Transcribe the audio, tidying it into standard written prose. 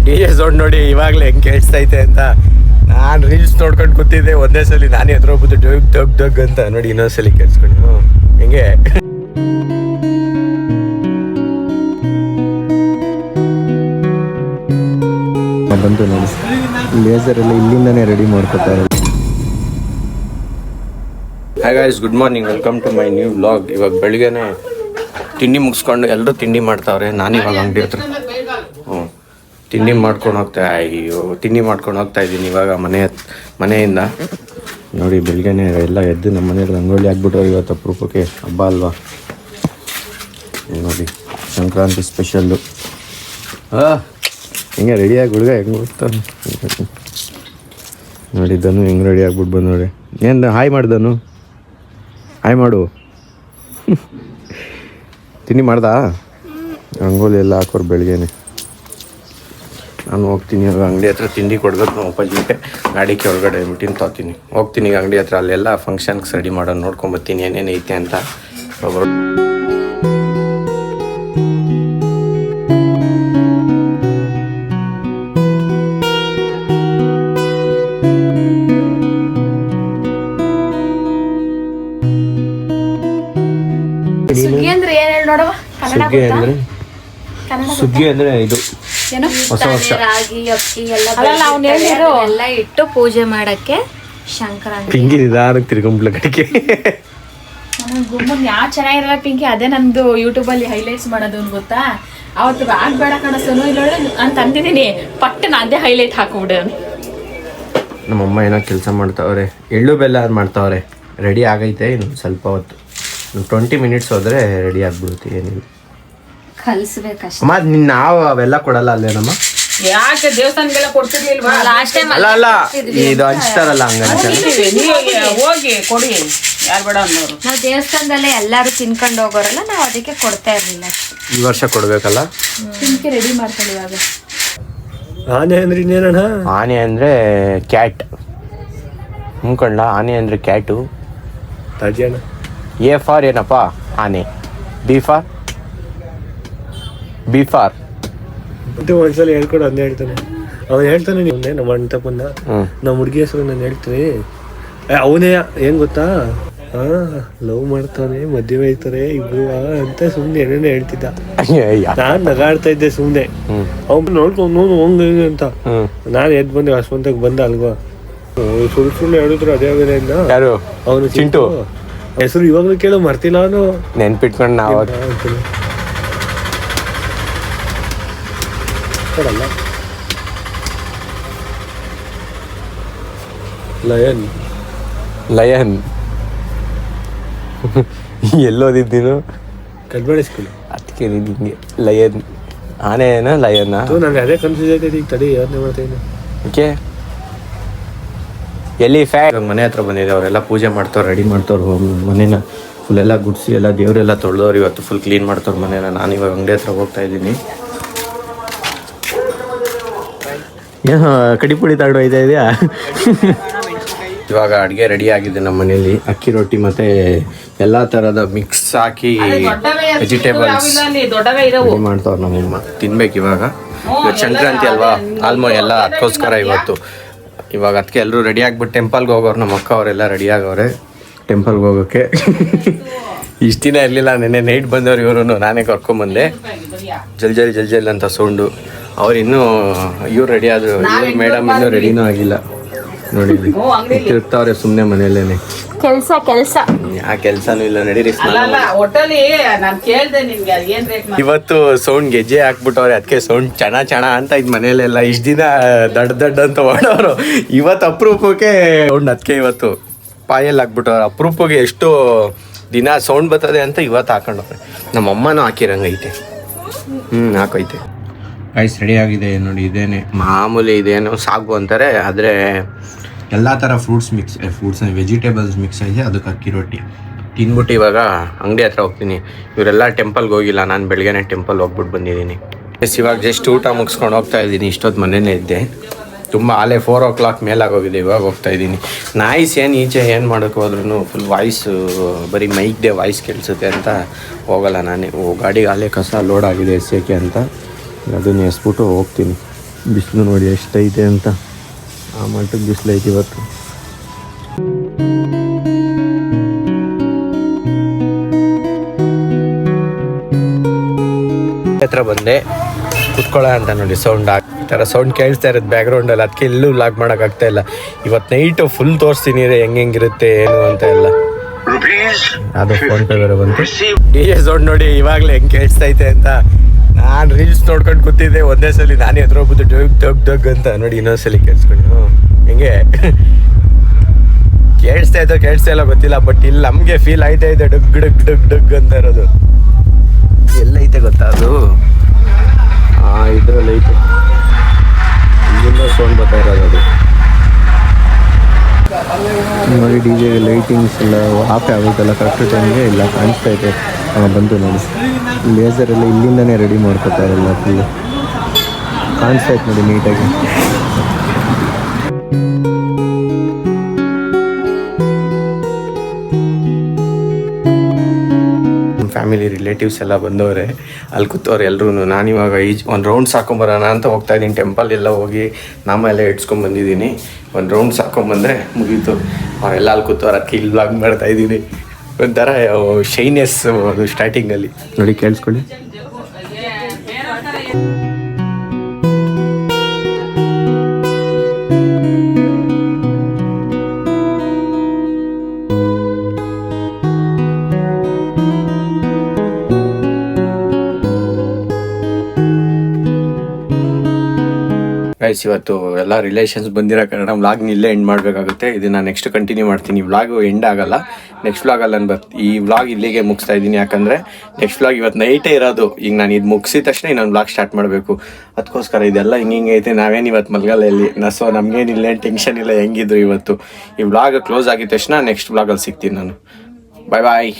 DJ sound ನೋಡಿ ಇವಾಗಲೇ ಹೆಂಗೆ ಕೇಳಿಸ್ತೈತೆ ಅಂತ. ನಾನು ರೀಲ್ಸ್ ನೋಡ್ಕೊಂಡು ಕೂತಿದ್ದೆ, ಒಂದೇ ಸಲ ನಾನೇ ಎದುರು ಹೋಗ್ಬಿಟ್ಟು ಡಗ್ ಡಗ್ ಡಗ್ ಅಂತ ನೋಡಿ. ಇನ್ನೊಂದ್ಸಲಿ ಕೇಳಿಸ್ಕೊಂಡು ಹೆಂಗೆ ಬಂತು ನೋಡಿ. ಲೇಸರ್ ಎಲ್ಲ ಇಲ್ಲಿಂದನೇ ರೆಡಿ ಮಾಡ್ಕೊತಾರೆ. Hi guys, good morning, welcome to my new vlog. ಇವಾಗ ಬೆಳಿಗ್ಗೆನೆ ತಿಂಡಿ ಮುಗಿಸ್ಕೊಂಡು ಎಲ್ಲರೂ ತಿಂಡಿ ಮಾಡ್ತಾವ್ರೆ. ನಾನು ಇವಾಗ ಅಂಗಡಿ ಹತ್ರ ತಿಂಡಿ ಮಾಡ್ಕೊಂಡು ಹೋಗ್ತಾ ಇದ್ದೀನಿ ಇವಾಗ ಮನೆಯಿಂದ. ನೋಡಿ ಬೆಳಿಗ್ಗೆನೆ ಎಲ್ಲ ಎದ್ದು ನಮ್ಮ ಮನೇಲಿ ರಂಗೋಲಿ ಹಾಕ್ಬಿಟ್ಟವ್ರು. ಇವತ್ತು ಅಪರೂಪಕ್ಕೆ ಹಬ್ಬ ಅಲ್ವಾ ನೋಡಿ, ಸಂಕ್ರಾಂತಿ ಸ್ಪೆಷಲ್ಲು. ಹಿಂಗೆ ರೆಡಿಯಾಗಿ ಹುಡುಗ ಹೆಂಗೆ ಹೋಗ್ತಾನೆ ನೋಡಿ. ಧನು ಹೆಂಗೆ ರೆಡಿ ಆಗ್ಬಿಟ್ಟು ಬಂದು ನೋಡಿ. ಏನು ಹಾಯ್ ಮಾಡ್ದನು, ಹಾಯ್ ಮಾಡು. ತಿಂಡಿ ಮಾಡ್ದಾ? ರಂಗೋಲಿ ಎಲ್ಲ ಹಾಕೋರು ಬೆಳಿಗ್ಗೆನೆ. ನಾನು ಹೋಗ್ತೀನಿ ಇವಾಗ ಅಂಗಡಿ ಹತ್ರ ತಿಂಡಿ ಕೊಡ್ಬೇಕು. ನಮ್ಮ ಅಪ್ಪಾಜಿಗೆ ಗಾಡಿಗೆ ಹೊರಗಡೆ ತೊಗೊತೀನಿ. ಹೋಗ್ತೀನಿ ಈಗ ಅಂಗಡಿ ಹತ್ರ, ಅಲ್ಲೆಲ್ಲ ಫಂಕ್ಷನ್ಸ್ ರೆಡಿ ಮಾಡೋದು ನೋಡ್ಕೊಂಬರ್ತೀನಿ ಏನೇನು ಐತೆ ಅಂತ. ಸುಗ್ಗಿ ಅಂದ್ರೆ ಇದು ಹೊಸ ವರ್ಷ. ರಾಗಿ ಅಕ್ಕಿ ಎಲ್ಲ ಇಟ್ಟು ಪೂಜೆ ಮಾಡಕ್ಕೆ ಸಂಕ್ರಾಂತಿ. ಪಿಂಗಿ ನಿಧಾನಕ್ಕೆ ತಿರ್ಗೊಂಬ್ಲ ಕಡೆಗೆ ಗುಮ್ಮನ್ ಯಾವ ಚೆನ್ನಾಗಿರಲ್ಲ ಪಿಂಕಿ. ಅದೇ ನಂದು ಯೂಟ್ಯೂಬ್ ಅಲ್ಲಿ ಹೈಲೈಟ್ಸ್ ಮಾಡೋದು ಗೊತ್ತಾ. ಅವತ್ತು ಆಗ್ಬೇಡ ಕಣಸೋನು ಇಲ್ಲ ನಾನು ತಂದಿದ್ದೀನಿ, ಪಟ್ಟನ ಅದೇ ಹೈಲೈಟ್ ಹಾಕ್ಬಿಡು. ನಮ್ಮಮ್ಮ ಏನೋ ಕೆಲಸ ಮಾಡ್ತಾವ್ರೆ, ಎಳ್ಳು ಬೆಲ್ಲ ಮಾಡ್ತಾವ್ರೆ. ರೆಡಿ ಆಗೈತೆ, ಇನ್ನು ಸ್ವಲ್ಪ ಹೊತ್ತು, 20 ಮಿನಿಟ್ಸ್ ಹೋದ್ರೆ ರೆಡಿ ಆಗ್ಬಿಡುತ್ತೆ. ಏನಿಲ್ಲ, ಕಲ್ಸ್ಬೇಕಷ್ಟೇ. ಅಮ್ಮ ನಾವು ಅವೆಲ್ಲ ಕೊಡಲ್ಲ ಅಲ್ಲೇನಮ್ಮ? ಯಾಕೆ ದೇವಸ್ಥಾನಗೆಲ್ಲ ಕೊಡ್ತಿರ್ಲಿಲ್ವಾ? ಅಲ್ಲ ಇದು ಹಂಚ್ತಾರಲ್ಲ, ಹಂಗಂತ ಹೋಗಿ ಕೊಡಿ, ಯಾರು ಬೇಡ ಅನ್ನೋರು. ನಾವು ದೇವಸ್ಥಾನದಲ್ಲೇ ಎಲ್ಲಾರು ತಿನ್ಕೊಂಡು ಹೋಗೋರಲ್ಲ, ನಾವು ಅದಕ್ಕೆ ಕೊಡ್ತಾ ಇರ್ಲಿಲ್ಲ. ಈ ವರ್ಷ ಕೊಡ್ಬೇಕಲ್ಲ. ತಿನ್ಕೆ ರೆಡಿ ಮಾಡ್ಕೊಳ್ಳಿ ಇವಾಗ. ಆನೆ ಅಂದ್ರೆ ಇನ್ನೇನಣ್ಣ? ಆನೆ ಅಂದ್ರೆ ಕ್ಯಾಟ್. ಮುಂಕಂಡ ಆನೆ ಅಂದ್ರೆ ಕ್ಯಾಟು. ತಾಜಿಯಣ್ಣ ಎ ಫಾರ್ ಏನಪ್ಪ? ಆನೆ. ಬಿ ಫಾರ್ ಮತ್ತೆ ಒಂದ್ಸಲ ಹೇಳ್ಕೊಡು, ಅಂದೇ ಹೇಳ್ತಾನೆ. ಅವನು ಹೇಳ್ತಾನೆ ನೀವೇ ನಮ್ಮ ಅಣ್ಣ ತಪ್ಪನ್ನ, ನಮ್ಮ ಹುಡುಗಿ ಹೆಸರು ನಾನು ಹೇಳ್ತೀನಿ. ಅವನೇ ಏನ್ ಗೊತ್ತಾ, ಲವ್ ಮಾಡ್ತಾನೆ, ಮದುವೆ ಆಯ್ತಾರೆ ಇಬ್ರು ಅಂತ ಸುಮ್ನೆ ಏನೇನೋ ಹೇಳ್ತಿದ್ದ. ನಾನ್ ನಗಾಡ್ತಾ ಇದ್ದೆ ಸುಮ್ನೆ. ಅವ್ನು ನೋಡ್ಕೊಂಡು ಹಂಗ ಅಂತ. ನಾನು ಎದ್ ಬಂದೆ, ಹೊಸಮಂತಾಗ ಬಂದ ಅಲ್ವಾ. ಸುಳ್ಳು ಹೇಳಿದ್ರು ಅದೇ ವೇಳೆಯಿಂದ. ಯಾರು? ಅವನು ಚಿಂಟು. ಹೆಸರು ಇವಾಗ್ಲೂ ಕೇಳೋ ಮರ್ತಿಲ್ಲ ಅವನು. ನೆನ್ಪಿಟ್ಕೊಂಡು ನಾವು ಲಯನ್ ಎಲ್ಲೋದಿದ್ದೀನು? ಕಲ್ಬಾಡಿ ಸ್ಕೂಲ್. ಅದಕ್ಕೆ ನಿಂಗೆ ಲಯನ್ ಆನೆನ ಲಯನ್. ನಂಗೆ ಅದೇ ಕನ್ಫ್ಯೂಸ್ ಆಯ್ತೈತಿ. ಈಗ ತಡಿ ಯೋಚನೆ ಮಾಡ್ತಾ ಇದ್ದೀನಿ. ಓಕೆ, ಎಲ್ಲಿ ಮನೆ ಹತ್ರ ಬಂದಿದೆ. ಅವರೆಲ್ಲ ಪೂಜೆ ಮಾಡ್ತವ್ರು, ರೆಡಿ ಮಾಡ್ತವ್ರು. ಮನೇನ ಫುಲ್ ಎಲ್ಲ ಗುಡಿಸಿ ಎಲ್ಲ ದೇವರೆಲ್ಲ ತೊಳೆದವ್ರು. ಇವತ್ತು ಫುಲ್ ಕ್ಲೀನ್ ಮಾಡ್ತವ್ರು ಮನೇನ. ನಾನು ಇವಾಗ ಅಂಗಡಿ ಹತ್ರ ಹೋಗ್ತಾ ಇದ್ದೀನಿ. ಕಡಿ ಪುಡಿ ತಾಡು ಐತಾ ಇದೆಯಾ? ಇವಾಗ ಅಡುಗೆ ರೆಡಿ ಆಗಿದೆ ನಮ್ಮ ಮನೇಲಿ. ಅಕ್ಕಿ ರೊಟ್ಟಿ ಮತ್ತೆ ಎಲ್ಲ ಥರದ ಮಿಕ್ಸ್ ಹಾಕಿ ವೆಜಿಟೇಬಲ್ಸ್ ರೆಡಿ ಮಾಡ್ತವ್ರು ನಮ್ಮಮ್ಮ. ತಿನ್ಬೇಕು ಇವಾಗ. ಇವತ್ತು ಸಂಕ್ರಾಂತಿ ಅಲ್ವಾ, ಎಲ್ಲ ಅದಕ್ಕೋಸ್ಕರ ಇವಾಗ ಅದಕ್ಕೆ ಎಲ್ಲರೂ ರೆಡಿ ಆಗ್ಬಿಟ್ಟು ಟೆಂಪಲ್ಗೆ ಹೋಗೋರು. ನಮ್ಮ ಅಕ್ಕ ಅವರೆಲ್ಲ ರೆಡಿ ಆಗವ್ರೆ ಟೆಂಪಲ್ಗೆ ಹೋಗೋಕ್ಕೆ. ಇಷ್ಟು ದಿನ ಇರಲಿಲ್ಲ, ನೆನ್ನೆ ನೈಟ್ ಬಂದವ್ರು ಇವರು. ನಾನೇ ಕರ್ಕೊಂಬಂದೆ. ಜಲ್ ಅಂತ ಸೌಂಡು. ಅವ್ರು ಇನ್ನೂ ಇವ್ರು ರೆಡಿ ಆದರು, ಇವ್ರು ಮೇಡಮ್ ಇನ್ನೂ ರೆಡಿನೂ ಆಗಿಲ್ಲ. ನೋಡಿ ತಿರುಗ್ತಾವ್ರೆ ಸುಮ್ಮನೆ ಮನೆಯಲ್ಲೇನೆ. ಕೆಲಸ ಆ ಕೆಲಸನೂ ಇಲ್ಲ. ನಡೀರಿ. ಇವತ್ತು ಸೌಂಡ್ ಗೆಜ್ಜೆ ಹಾಕ್ಬಿಟ್ಟವ್ರೆ, ಅದಕ್ಕೆ ಸೌಂಡ್ ಚಣ ಅಂತ ಇದ್ ಮನೇಲೆಲ್ಲ. ಇಷ್ಟ ದಿನ ದಡ್ ಅಂತ ಓಡೋರು. ಇವತ್ತು ಅಪರೂಪಕ್ಕೆ ಸೌಂಡ್, ಅದಕ್ಕೆ ಇವತ್ತು ಪಾಯಲ್ಲಿ ಹಾಕ್ಬಿಟ್ಟವ್ರೆ. ಅಪರೂಪಕ್ಕೆ ಎಷ್ಟು ದಿನ ಸೌಂಡ್ ಬರ್ತದೆ ಅಂತ ಇವತ್ತು ಹಾಕೊಂಡವ್ರೆ. ನಮ್ಮಮ್ಮನೂ ಹಾಕಿರಂಗೈತೆ. ಹಾಕೈತೆ. ರೈಸ್ ರೆಡಿ ಆಗಿದೆ ನೋಡಿ. ಇದೇನೆ ಮಾಮೂಲಿ, ಇದೇನು ಸಾಗು ಅಂತಾರೆ, ಆದರೆ ಎಲ್ಲ ಥರ ಫ್ರೂಟ್ಸ್ ವೆಜಿಟೇಬಲ್ಸ್ ಮಿಕ್ಸ್ ಆಗಿದೆ. ಅದಕ್ಕೆ ಅಕ್ಕಿ ರೊಟ್ಟಿ ತಿಂದ್ಬಿಟ್ಟು ಇವಾಗ ಅಂಗಡಿ ಹತ್ರ ಹೋಗ್ತೀನಿ. ಇವರೆಲ್ಲ ಟೆಂಪಲ್ಗೆ ಹೋಗಿಲ್ಲ, ನಾನು ಬೆಳಗ್ಗೆನೆ ಟೆಂಪಲ್ ಹೋಗ್ಬಿಟ್ಟು ಬಂದಿದ್ದೀನಿ. ಇವಾಗ ಜಸ್ಟ್ ಊಟ ಮುಗಿಸ್ಕೊಂಡು ಹೋಗ್ತಾ ಇದ್ದೀನಿ. ಇಷ್ಟೊತ್ತು ಮನೇಲೇ ಇದ್ದೆ. ತುಂಬ ಆಲೇ 4 o'clock ಮೇಲಾಗೋಗಿದೆ. ಇವಾಗ ಹೋಗ್ತಾ ಇದ್ದೀನಿ. ನಾಯ್ಸ್ ಈಚೆ ಏನು ಮಾಡೋಕ್ಕೆ ಹೋದ್ರೂ ಫುಲ್ ವಾಯ್ಸು, ಬರೀ ಮೈಕ್ದೇ ವಾಯ್ಸ್ ಕೇಳಿಸುತ್ತೆ ಅಂತ ಹೋಗಲ್ಲ ನಾನೇ. ಗಾಡಿಗೆ ಆಲೇ ಕಸ ಲೋಡ್ ಆಗಿದೆ ಎಸ್ಸೋಕ್ಕೆ ಅಂತ, ಅದನ್ನು ಎಸ್ಬಿಟ್ಟು ಹೋಗ್ತೀನಿ. ಬಿಸಿಲು ನೋಡಿ ಎಷ್ಟೈತೆ ಅಂತ, ಆ ಮಟ್ಟಕ್ಕೆ ಬಿಸಿಲು ಐತೆ ಇವತ್ತು. ಹತ್ರ ಬಂದೆ ಕುತ್ಕೊಳ್ಳೋ ಅಂತ ನೋಡಿ, ಸೌಂಡ್ ಈ ಥರ ಸೌಂಡ್ ಕೇಳಿಸ್ತಾ ಇರೋದು ಬ್ಯಾಕ್ಗ್ರೌಂಡಲ್ಲಿ, ಅದಕ್ಕೆ ಎಲ್ಲೂ ಲಾಗ್ ಮಾಡೋಕ್ಕಾಗ್ತಾ ಇಲ್ಲ. ಇವತ್ತು ನೈಟು ಫುಲ್ ತೋರಿಸ್ತೀನಿ ಹೆಂಗಿರುತ್ತೆ ಏನು ಅಂತ ಎಲ್ಲ. ಅದು ಫೋನ್ ಪೇ ಬೇರೆ ಬಂತು. DJ ಸೌಂಡ್ ನೋಡಿ ಇವಾಗಲೇ ಹೆಂಗೆ ಕೇಳಿಸ್ತೈತೆ ಅಂತ. ನಾನು ರೀಲ್ಸ್ ನೋಡ್ಕೊಂಡು ಕೂತಿದ್ದೆ, ಒಂದೇ ಸಲ ನಾನೇ ಎದುರೋಗ್ಬಿಟ್ಟು ಡಗ್ ಅಂತ ನೋಡಿ. ಇನ್ನೊಂದ್ಸಲಿ ಕೇಳಿಸ್ಕೊಂಡು ಹೆಂಗೆ ಕೇಳಿಸ್ತಾ ಇಲ್ಲ ಗೊತ್ತಿಲ್ಲ, ಬಟ್ ಇಲ್ಲಿ ನಮಗೆ ಫೀಲ್ ಆಯ್ತಾ ಇದೆ ಡಗ್ ಡಗ್ ಡಗ್ ಡಗ್ ಅಂತ ಇರೋದು. ಎಲ್ಲೈತೆ ಗೊತ್ತಾ ಅದು? ಇದ್ರಲ್ಲಿ ಐತೆ, ಇಲ್ಲಿಂದ ಸೌಂಡ್ ಬರ್ತಾ ಇರೋದು ಅದು ನೋಡಿ. DJ ಲೈಟಿಂಗ್ಸ್ ಎಲ್ಲ ಆಫ್ ಆಗುತ್ತಲ್ಲ ಕರೆಕ್ಟ್ ಟೈಮ್ಗೆ ಇಲ್ಲ ಕಾಣಿಸ್ತಾ ಇದೆ. ಬಂತು ನೋಡಿ, ಲೇಸರ್ ಎಲ್ಲ ಇಲ್ಲಿಂದನೇ ರೆಡಿ ಮಾಡ್ಕೊತಾರಲ್ಲ, ಫುಲ್ಲು ಕಾಣಿಸ್ತಾ ಇತ್ತು ನೋಡಿ ನೀಟಾಗಿ. ಫ್ಯಾಮಿಲಿ ರಿಲೇಟಿವ್ಸ್ ಎಲ್ಲ ಬಂದವ್ರೆ, ಅಲ್ಲಿ ಕೂತವ್ರೆ ಎಲ್ಲರೂ. ನಾನಿವಾಗ ಒಂದು ರೌಂಡ್ಸ್ ಹಾಕೊಂಬರೋಣ ಅಂತ ಹೋಗ್ತಾ ಇದ್ದೀನಿ. ಟೆಂಪಲ್ ಎಲ್ಲ ಹೋಗಿ ನಾಮ ಎಲ್ಲ ಇಡ್ಸ್ಕೊಂಬಂದಿದ್ದೀನಿ. ಒಂದು ರೌಂಡ್ಸ್ ಹಾಕೊಂಬಂದರೆ ಮುಗೀತು. ಅವರೆಲ್ಲ ಅಲ್ಲಿ ಕೂತವ್ರು, ಅದಕ್ಕೆ ಇಲ್ಲಿ ವ್ಲಾಗ್ ಮಾಡ್ತಾ ಇದ್ದೀನಿ. ಒಂಥರ ಶೈನೆಸ್ ಅದು ಸ್ಟಾರ್ಟಿಂಗಲ್ಲಿ ನೋಡಿ, ಕೇಳಿಸ್ಕೊಳ್ಳಿ. ಗೈಸ್, ಇವತ್ತು ಎಲ್ಲ ರಿಲೇಷನ್ಸ್ ಬಂದಿರೋ ಕಾರಣ ವ್ಲಾಗ್ನ ಇಲ್ಲೇ ಎಂಡ್ ಮಾಡಬೇಕಾಗುತ್ತೆ. ಇದನ್ನು ನೆಕ್ಸ್ಟ್ ಕಂಟಿನ್ಯೂ ಮಾಡ್ತೀನಿ. ವ್ಲಾಗು ಎಂಡ್ ಆಗಲ್ಲ, ನೆಕ್ಸ್ಟ್ ವ್ಲಾಗಲ್ಲಿ ನಾನು ಈ ವ್ಲಾಗ್ ಇಲ್ಲಿಗೆ ಮುಗಿಸ್ತಾ ಇದ್ದೀನಿ. ಯಾಕಂದರೆ ನೆಕ್ಸ್ಟ್ ವ್ಲಾಗ್ ಇವತ್ತು ನೈಟೇ ಇರೋದು. ಈಗ ನಾನು ಇದು ಮುಗಿಸಿದ ತಕ್ಷಣ ಇನ್ನೊಂದು ವ್ಲಾಗ್ ಸ್ಟಾರ್ಟ್ ಮಾಡಬೇಕು. ಅದಕ್ಕೋಸ್ಕರ ಇದೆಲ್ಲ ಹಿಂಗೆ ಐತೆ. ನಾವೇನು ಇವತ್ತು ಮಲ್ಗಲಲ್ಲಿ ಸೊ ನಮಗೇನಿಲ್ಲ, ಏನು ಟೆನ್ಷನ್ ಇಲ್ಲ. ಹೆಂಗಿದ್ರು ಇವತ್ತು ಈ ವ್ಲಾಗ್ ಕ್ಲೋಸ್ ಆಗಿದ ತಕ್ಷಣ ನೆಕ್ಸ್ಟ್ ವ್ಲಾಗಲ್ಲಿ ಸಿಗ್ತೀನಿ ನಾನು. ಬಾಯ್ ಬಾಯ್.